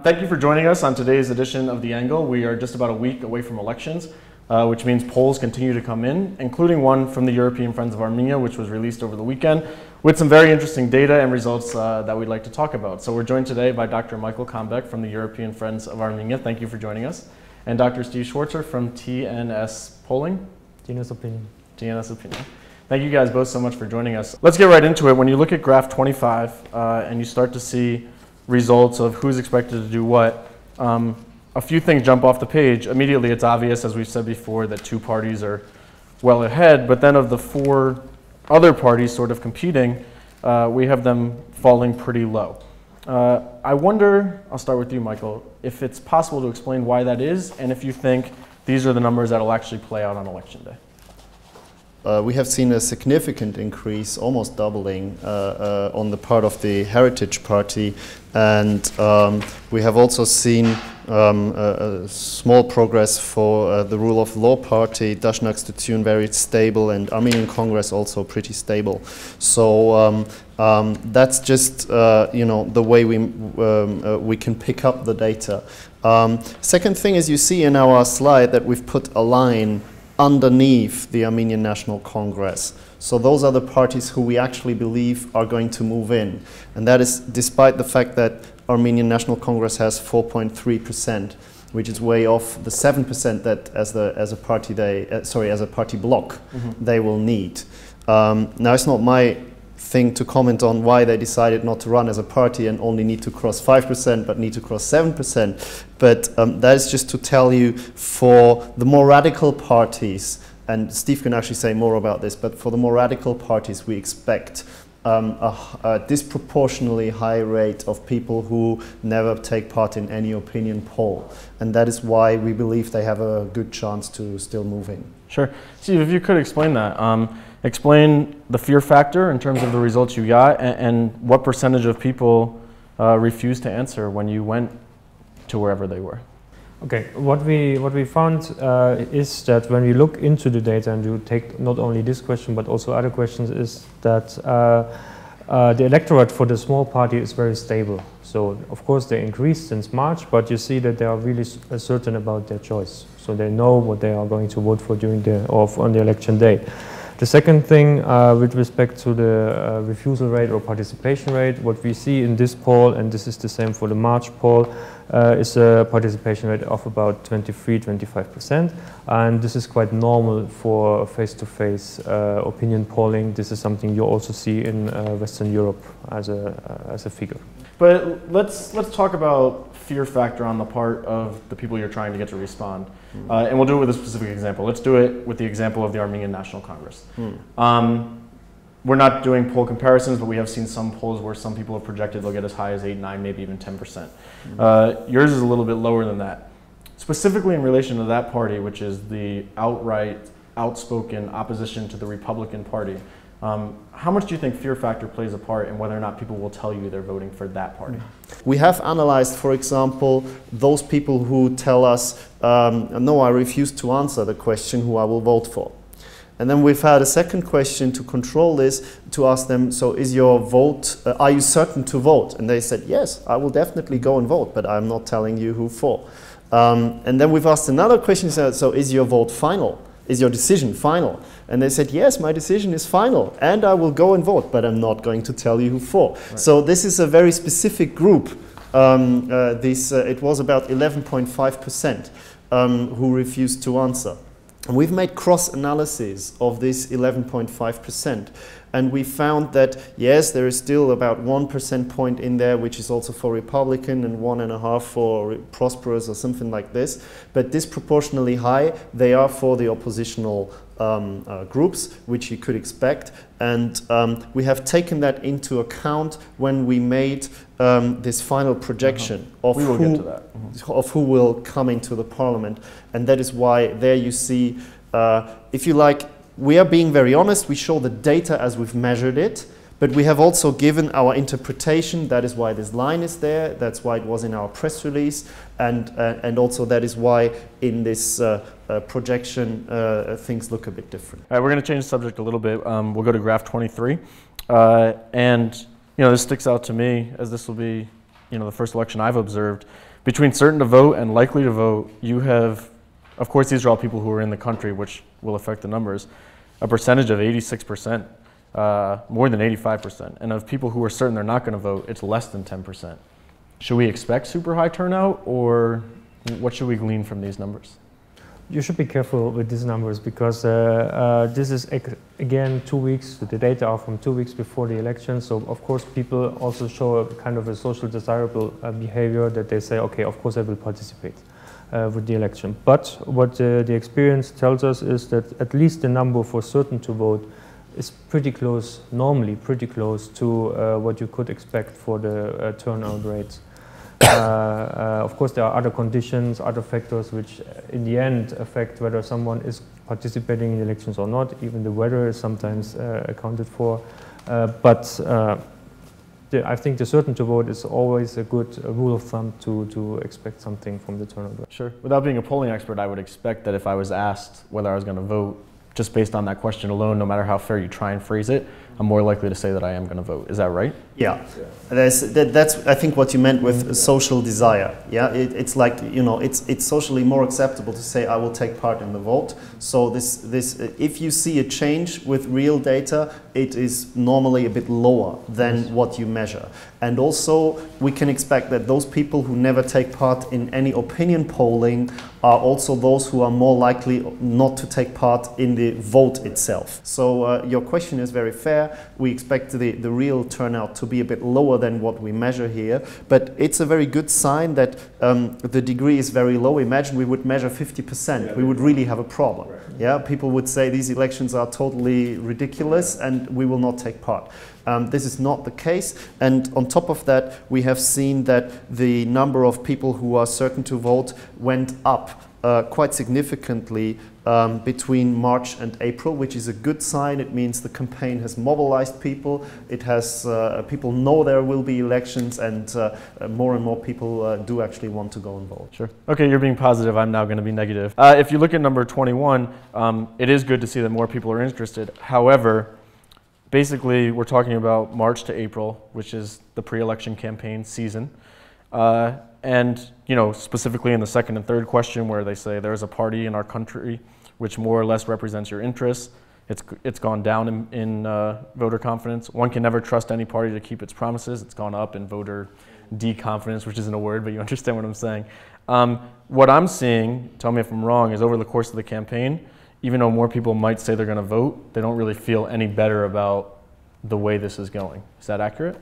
Thank you for joining us on today's edition of The Angle. We are just about a week away from elections, which means polls continue to come in, including one from the European Friends of Armenia, which was released over the weekend, with some very interesting data and results that we'd like to talk about. So we're joined today by Dr. Mայքլ Քամբեկը from the European Friends of Armenia. Thank you for joining us. And Dr. Sthív Շվարցերը from TNS Polling. TNS Opinion. TNS Opinion. Thank you guys both so much for joining us. Let's get right into it. When you look at graph 25 and you start to see results of who's expected to do what, a few things jump off the page. Immediately it's obvious, as we've said before, that two parties are well ahead, but then of the four other parties sort of competing, we have them falling pretty low. I wonder, I'll start with you, Mայքլ, if it's possible to explain why that is, and if you think these are the numbers that will actually play out on election day. We have seen a significant increase, almost doubling, on the part of the Heritage Party, and we have also seen a small progress for the Rule of Law Party, Ընտրությունների very stable, and Armenian Congress also pretty stable. So that's just the way we can pick up the data. Second thing is, you see in our slide that we've put a line underneath the Armenian National Congress. So those are the parties who we actually believe are going to move in. And that is despite the fact that Armenian National Congress has 4.3%, which is way off the 7% that as a party bloc they will need. Now it's not my thing to comment on why they decided not to run as a party and only need to cross 5% but need to cross 7%. But that is just to tell you, for the more radical parties, and Sthív can actually say more about this, but for the more radical parties we expect a disproportionately high rate of people who never take part in any opinion poll. And that is why we believe they have a good chance to still move in. Sure. Sthív, if you could explain that. Explain the fear factor in terms of the results you got, and what percentage of people refused to answer when you went to wherever they were. Okay, what we found is that when we look into the data, and you take not only this question but also other questions, is that the electorate for the small party is very stable. So of course they increased since March, but you see that they are really certain about their choice. So they know what they are going to vote for on the election day. The second thing, with respect to the refusal rate or participation rate, what we see in this poll, and this is the same for the March poll, is a participation rate of about 23–25%, and this is quite normal for face-to-face opinion polling. This is something you also see in Western Europe as a figure. But let's talk about fear factor on the part of the people you're trying to get to respond. And we'll do it with a specific example. Let's do it with the example of the Armenian National Congress. We're not doing poll comparisons, but we have seen some polls where some people have projected they'll get as high as 8, 9, maybe even 10%. Yours is a little bit lower than that. Specifically in relation to that party, which is the outright, outspoken opposition to the Republican Party, how much do you think fear factor plays a part in whether or not people will tell you they're voting for that party? We have analyzed, for example, those people who tell us, no, I refuse to answer the question who I will vote for. And then we've had a second question to control this, to ask them, so is your vote, are you certain to vote? And they said, yes, I will definitely go and vote, but I'm not telling you who for. And then we've asked another question, so is your vote final? Is your decision final? And they said, yes, my decision is final, and I will go and vote, but I'm not going to tell you who for. Right. So this is a very specific group. It was about 11.5% who refused to answer. And we've made cross-analysis of this 11.5%, and we found that, yes, there is still about 1% point in there, which is also for Republican, and 1.5 for prosperous or something like this. But disproportionately high, they are for the oppositional groups, which you could expect. And we have taken that into account when we made this final projection of who will come into the parliament. And that is why there you see, if you like, we are being very honest. We show the data as we've measured it, but we have also given our interpretation. That is why this line is there. That's why it was in our press release, and also that is why in this projection things look a bit different. All right, we're going to change the subject a little bit. We'll go to graph 23, and this sticks out to me, as this will be the first election I've observed. Between certain to vote and likely to vote, you have, of course, these are all people who are in the country, which will affect the numbers, a percentage of 86%, more than 85%. And of people who are certain they're not going to vote, it's less than 10%. Should we expect super high turnout, or what should we glean from these numbers? You should be careful with these numbers because this is, again, 2 weeks. The data are from 2 weeks before the election. So, of course, people also show a kind of a social desirable behavior that they say, okay, of course I will participate with the election. But what the experience tells us is that at least the number for certain to vote is pretty close, normally pretty close to what you could expect for the turnout rates. Of course, there are other conditions, other factors which in the end affect whether someone is participating in elections or not. Even the weather is sometimes accounted for. I think the certain to vote is always a good rule of thumb to expect something from the turnout rate. Sure. Without being a polling expert, I would expect that if I was asked whether I was going to vote, just based on that question alone, no matter how fair you try and phrase it, I'm more likely to say that I am going to vote. Is that right? Yeah, that's I think what you meant with social desire. Yeah, it's like, you know, it's socially more acceptable to say I will take part in the vote. So if you see a change with real data, it is normally a bit lower than what you measure. And also we can expect that those people who never take part in any opinion polling are also those who are more likely not to take part in the vote itself. So your question is very fair. We expect the real turnout to be a bit lower than what we measure here, but it's a very good sign that the degree is very low. Imagine we would measure 50%, we would really have a problem. Yeah, people would say these elections are totally ridiculous and we will not take part. This is not the case, and on top of that we have seen that the number of people who are certain to vote went up quite significantly between March and April, which is a good sign. It means the campaign has mobilized people. It has people know there will be elections, and more people do actually want to go and vote. Sure. Okay, you're being positive. I'm now going to be negative. If you look at number 21, it is good to see that more people are interested. However, basically, we're talking about March to April, which is the pre-election campaign season. And, you know, specifically in the second and third question where they say there's a party in our country which more or less represents your interests, it's gone down in voter confidence. One can never trust any party to keep its promises. It's gone up in voter de-confidence, which isn't a word, but you understand what I'm saying. What I'm seeing, tell me if I'm wrong, is over the course of the campaign, even though more people might say they're going to vote, they don't really feel any better about the way this is going. Is that accurate?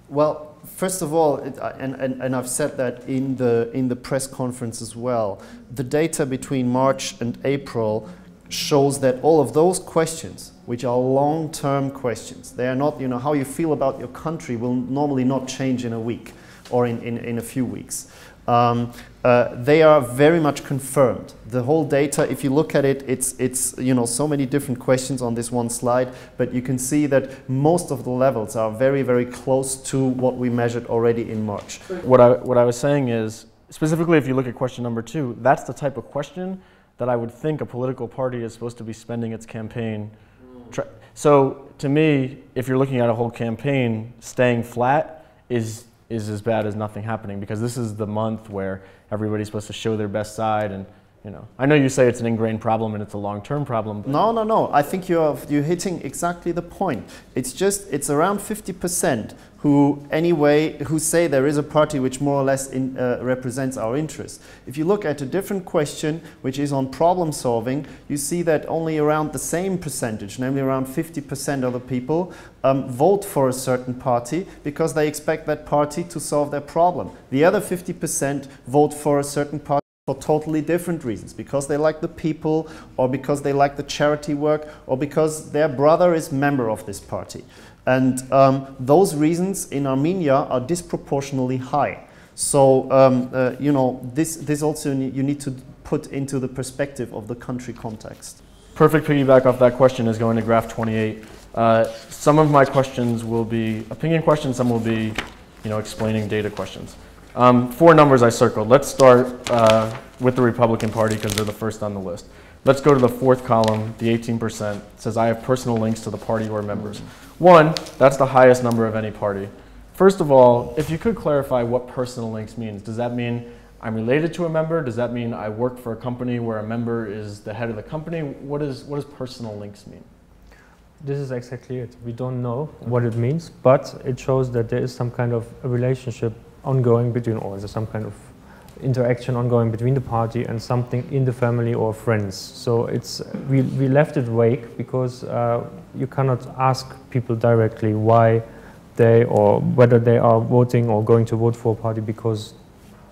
Well, first of all, and I've said that in the press conference as well, the data between March and April shows that all of those questions, which are long-term questions, they are not, you know, how you feel about your country will normally not change in a week or in a few weeks. They are very much confirmed. The whole data, if you look at it, it's you know, so many different questions on this one slide, but you can see that most of the levels are very, very close to what we measured already in March. What I was saying is, specifically if you look at question number 2, that's the type of question that I would think a political party is supposed to be spending its campaign. So to me, if you're looking at a whole campaign, staying flat is as bad as nothing happening, because this is the month where everybody's supposed to show their best side. And, you know, I know you say it's an ingrained problem and it's a long-term problem. No. I think you're hitting exactly the point. It's around 50% who say there is a party which more or less represents our interests. If you look at a different question, which is on problem solving, you see that only around the same percentage, namely around 50% of the people, vote for a certain party because they expect that party to solve their problem. The other 50% vote for a certain party for totally different reasons, because they like the people, or because they like the charity work, or because their brother is member of this party. And those reasons in Armenia are disproportionately high. So, you know, this also you need to put into the perspective of the country context. Perfect piggyback off that question is going to graph 28. Some of my questions will be opinion questions, some will be, you know, explaining data questions. 4 numbers I circled. Let's start with the Republican Party because they're the first on the list. Let's go to the 4th column, the 18%. It says I have personal links to the party or members. 1, that's the highest number of any party. First of all, if you could clarify what personal links means. Does that mean I'm related to a member? Does that mean I work for a company where a member is the head of the company? What does personal links mean? This is exactly it. We don't know what it means, but it shows that there is some kind of a relationship ongoing between, or there's some kind of interaction ongoing between the party and something in the family or friends. So we left it vague because you cannot ask people directly why they or whether they are voting or going to vote for a party because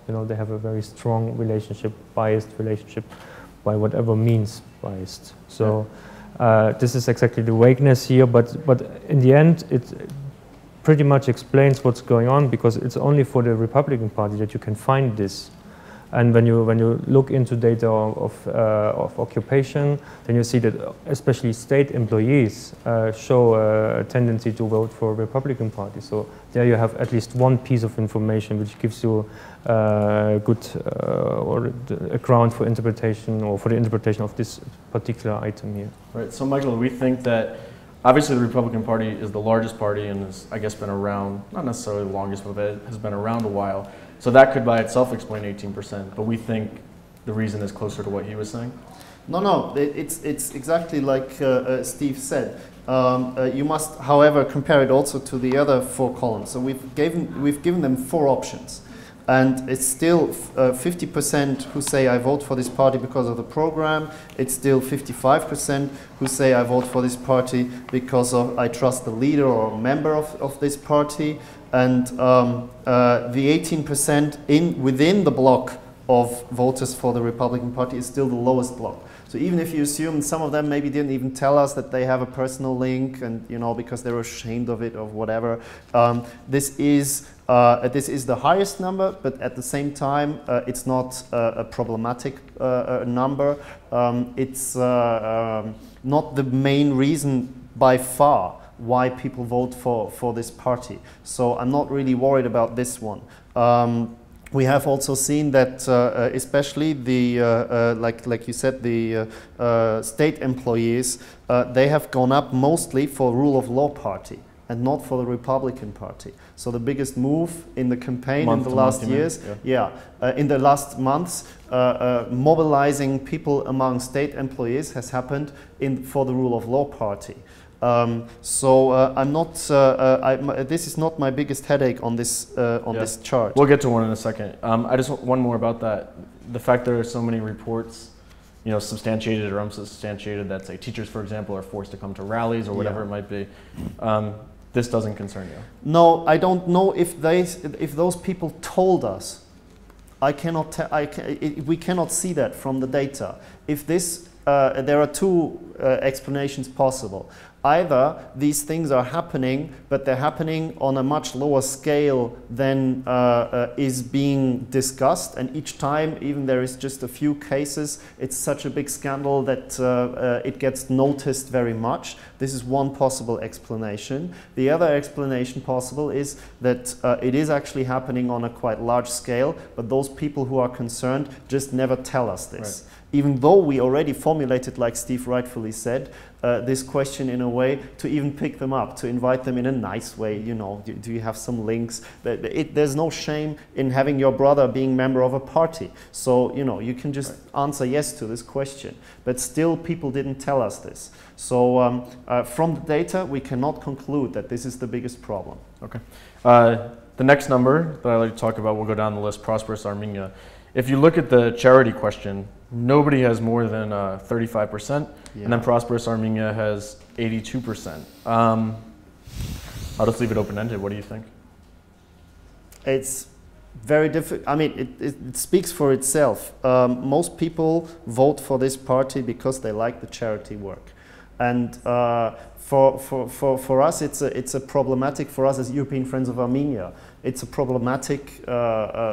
they have a very strong relationship, biased relationship, by whatever means biased. So this is exactly the vagueness here, but in the end it pretty much explains what's going on because it's only for the Republican Party that you can find this. And when you look into data of occupation, then you see that especially state employees show a tendency to vote for Republican Party. So there you have at least one piece of information which gives you good or a ground for interpretation or for the interpretation of this particular item here. Right. So Michael, we think that obviously the Republican Party is the largest party and has, I guess, been around, not necessarily the longest, but it has been around a while. So that could by itself explain 18%, but we think the reason is closer to what he was saying? No, it's exactly like Steve said. You must, however, compare it also to the other 4 columns. So we've given them 4 options. And it's still 50% who say I vote for this party because of the program. It's still 55% who say I vote for this party because I trust the leader or a member of this party. And the 18% within the block of voters for the Republican Party is still the lowest block. So even if you assume some of them maybe didn't even tell us that they have a personal link and because they're ashamed of it or whatever, this is the highest number, but at the same time it's not a problematic number. It's not the main reason by far why people vote for this party. So I'm not really worried about this one. We have also seen that especially the, like you said, the state employees, they have gone up mostly for rule of law party and not for the Republican Party. So the biggest move in the campaign in the last years, in the last months, mobilizing people among state employees has happened for the rule of law party. I'm not. This is not my biggest headache on this this chart. We'll get to one in a second. I just want one more about that. The fact there are so many reports, substantiated or unsubstantiated, that say teachers, for example, are forced to come to rallies or whatever it might be. This doesn't concern you? No, I don't know if those people told us. I cannot. We cannot see that from the data. If this, there are 2 explanations possible. Either these things are happening, but they're happening on a much lower scale than is being discussed, and each time, even there is just a few cases, it's such a big scandal that it gets noticed very much. This is one possible explanation. The other explanation possible is that it is actually happening on a quite large scale, but those people who are concerned just never tell us this. Right. Even though we already formulated, like Steve rightfully said, this question in a way to even pick them up, to invite them in a nice way, do you have some links? There's no shame in having your brother being member of a party. So, you can just answer yes to this question. But still, people didn't tell us this. So from the data, we cannot conclude that this is the biggest problem. Okay. The next number that I'd like to talk about, we'll go down the list, Prosperous Armenia. If you look at the charity question, nobody has more than 35%, and then Prosperous Armenia has 82%. I'll just leave it open-ended. What do you think? It's very difficult. I mean, it speaks for itself. Most people vote for this party because they like the charity work. And for us, it's a problematic, for us as European Friends of Armenia, it's a problematic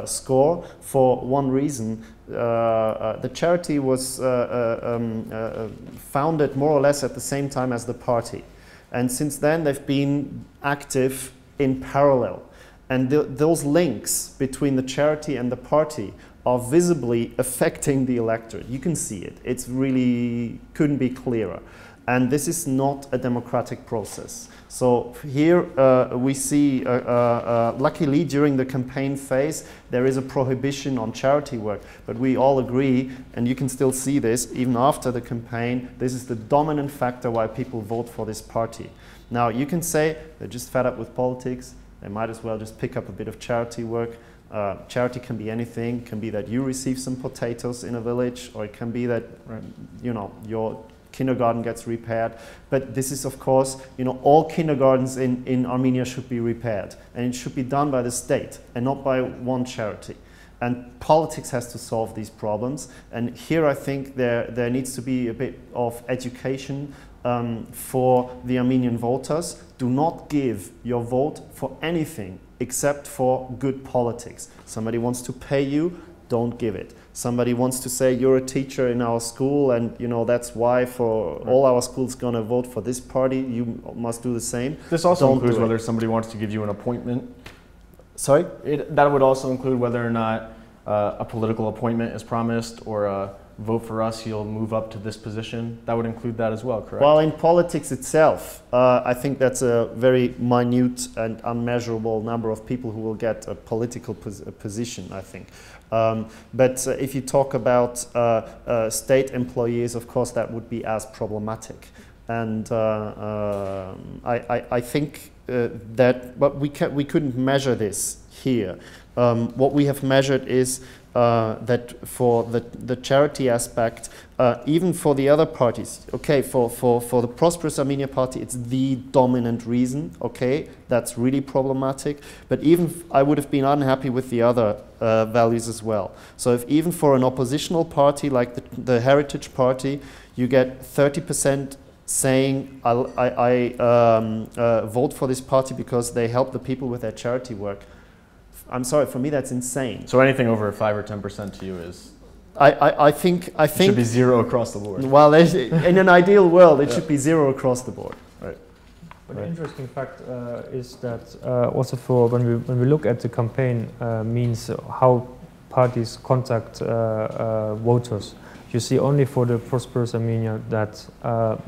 score for one reason. The charity was founded more or less at the same time as the party. And since then, they've been active in parallel. And those links between the charity and the party are visibly affecting the electorate. You can see it. It's really couldn't be clearer. And this is not a democratic process. So here we see, luckily during the campaign phase, there is a prohibition on charity work. But we all agree, and you can still see this, even after the campaign, this is the dominant factor why people vote for this party. Now, you can say they're just fed up with politics. They might as well just pick up a bit of charity work. Charity can be anything. It can be that you receive some potatoes in a village, or it can be that, you know, your kindergarten gets repaired. But this is, of course, you know, all kindergartens in Armenia should be repaired. And it should be done by the state and not by one charity. And politics has to solve these problems. And here I think there needs to be a bit of education for the Armenian voters. Do not give your vote for anything except for good politics. Somebody wants to pay you, don't give it. Somebody wants to say you're a teacher in our school and you know that's why for all our schools gonna vote for this party, you must do the same. This also includes whether somebody wants to give you an appointment. Sorry? That would also include whether or not a political appointment is promised, or vote for us, he'll move up to this position. That would include that as well, correct? Well, in politics itself, I think that's a very minute and unmeasurable number of people who will get a political position, I think. But if you talk about state employees, of course, that would be as problematic. And I think but we couldn't measure this here. What we have measured is that for the charity aspect, even for the other parties, okay, for the Prosperous Armenia Party, it's the dominant reason, okay, that's really problematic. But even I would have been unhappy with the other values as well. So if even for an oppositional party like the Heritage Party, you get 30% saying I vote for this party because they help the people with their charity work. I'm sorry, for me that's insane. So anything over 5 or 10% to you is? I think it should be zero across the board. Well, in an ideal world, it should be zero across the board. Right. But an interesting fact is that also for when we look at the campaign means how parties contact voters. You see only for the Prosperous Armenia that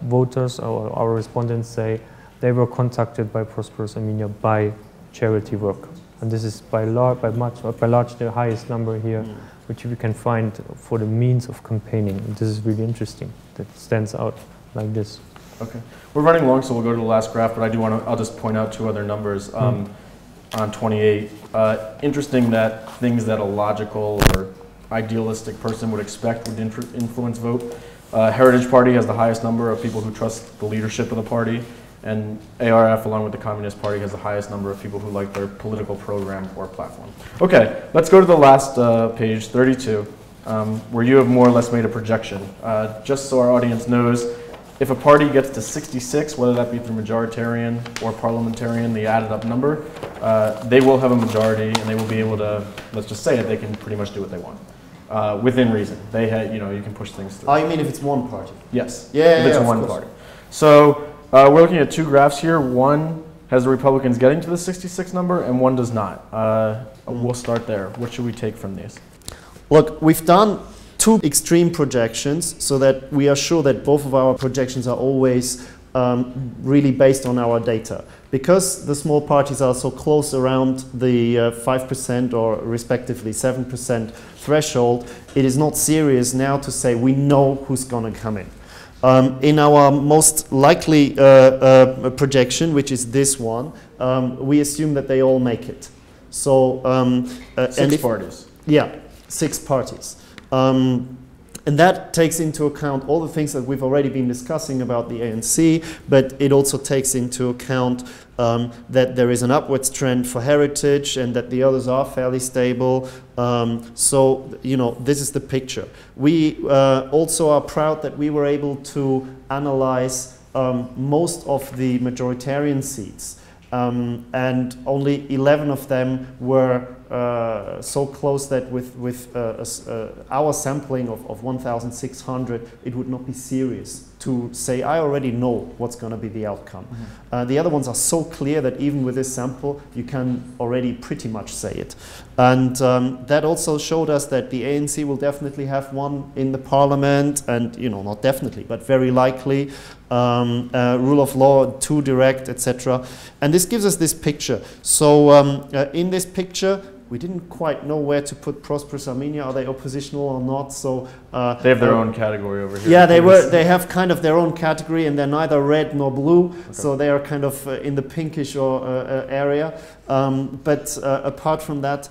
voters or our respondents say they were contacted by Prosperous Armenia by charity work. And this is by large the highest number here, which we can find for the means of campaigning. And this is really interesting. That stands out like this. Okay, we're running long, so we'll go to the last graph. But I do want to. I'll just point out 2 other numbers on 28. Interesting that things that a logical or idealistic person would expect would influence vote. Heritage Party has the highest number of people who trust the leadership of the party. And ARF, along with the Communist Party, has the highest number of people who like their political program or platform. Okay, let's go to the last page, 32, where you have more or less made a projection. Just so our audience knows, if a party gets to 66, whether that be through majoritarian or parliamentarian, the added up number, they will have a majority and they will be able to, let's just say it, they can pretty much do what they want. Within reason. They had, you know, you can push things through. Oh, you mean if it's one party? Yes. Yeah, if it's one party. So we're looking at 2 graphs here. One has the Republicans getting to the 66 number, and one does not. We'll start there. What should we take from these? Look, we've done 2 extreme projections so that we are sure that both of our projections are always really based on our data. Because the small parties are so close around the 5% or respectively 7% threshold, it is not serious now to say we know who's going to come in. In our most likely projection, which is this one, we assume that they all make it. So 6 parties. Yeah, 6 parties. And that takes into account all the things that we've already been discussing about the ANC, but it also takes into account that there is an upwards trend for Heritage and that the others are fairly stable. So, you know, this is the picture. We also are proud that we were able to analyze most of the majoritarian seats. And only 11 of them were so close that with our sampling of 1,600, it would not be serious to say, I already know what's going to be the outcome. The other ones are so clear that even with this sample, you can already pretty much say it. And that also showed us that the ANC will definitely have one in the parliament, and, you know, not definitely, but very likely. Rule of law, too direct, etc. And this gives us this picture. So in this picture, we didn't quite know where to put Prosperous Armenia. Are they oppositional or not? So they have their own category over here. Yeah, they have kind of their own category, and they're neither red nor blue. Okay. So they are kind of in the pinkish or area. But apart from that,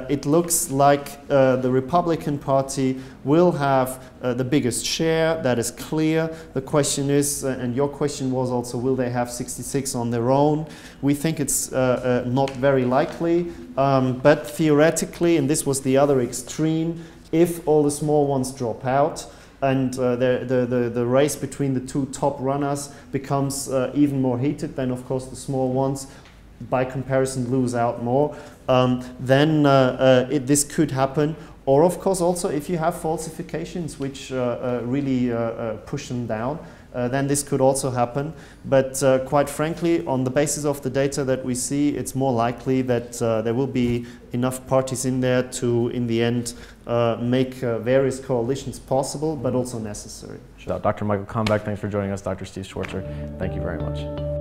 it looks like the Republican Party will have the biggest share. That is clear. The question is, and your question was also, will they have 66 on their own? We think it's not very likely, but theoretically, and this was the other extreme, if all the small ones drop out, and the race between the two top runners becomes even more heated, then of course the small ones by comparison lose out more, then this could happen. Or of course also if you have falsifications which really push them down, then this could also happen. But quite frankly, on the basis of the data that we see, it's more likely that there will be enough parties in there to, in the end, make various coalitions possible, but also necessary. Dr. Mայքլ Քամբեկը, thanks for joining us. Dr. Sթիվ Շվարցերը, thank you very much.